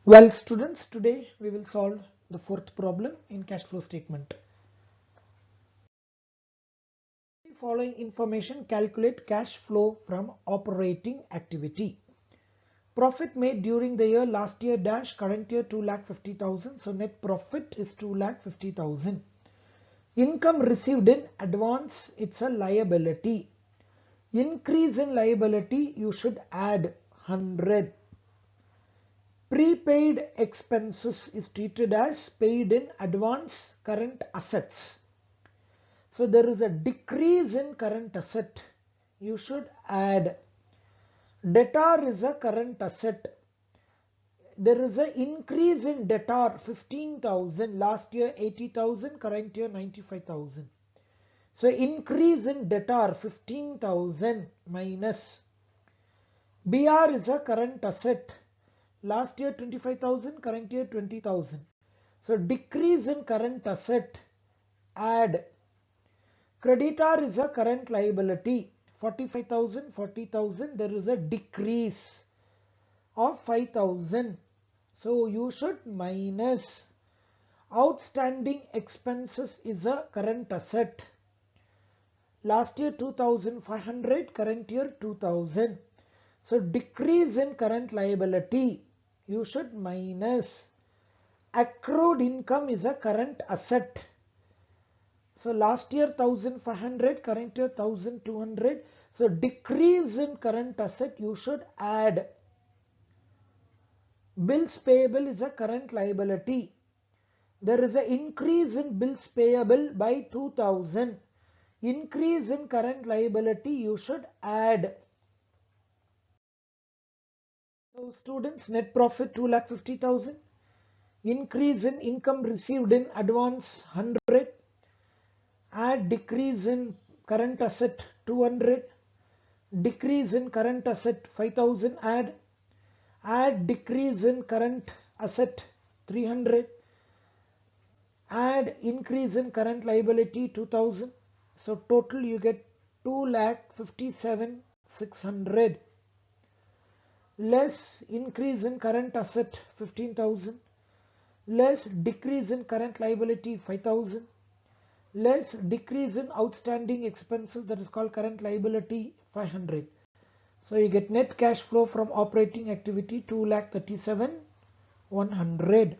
Well, students, today we will solve the fourth problem in cash flow statement. Following information, calculate cash flow from operating activity. Profit made during the year last year dash, current year 2,50,000. So net profit is 2,50,000. Income received in advance, it's a liability. Increase in liability, you should add 100. Prepaid expenses is treated as paid in advance current assets. So there is a decrease in current asset. You should add. Debtor is a current asset. There is an increase in debtor 15,000. Last year 80,000. Current year 95,000. So increase in debtor 15,000 minus. BR is a current asset. Last year 25,000, current year 20,000. So decrease in current asset, add. Creditor is a current liability, 45,000, 40,000. There is a decrease of 5,000. So you should minus. Outstanding expenses is a current asset. Last year 2,500, current year 2,000. So decrease in current liability, you should minus. Accrued income is a current asset. So last year 1,500, current year 1,200. So decrease in current asset, you should add. Bills payable is a current liability. There is an increase in bills payable by 2,000. Increase in current liability, you should add. So students, net profit 2,50,000. Increase in income received in advance 100. Add decrease in current asset 200. Decrease in current asset 5,000. Add decrease in current asset 300. Add increase in current liability 2,000. So total you get 2,57,600. Less increase in current asset 15,000. Less decrease in current liability 5,000. Less decrease in outstanding expenses, that is called current liability, 500. So you get net cash flow from operating activity 2,37,100.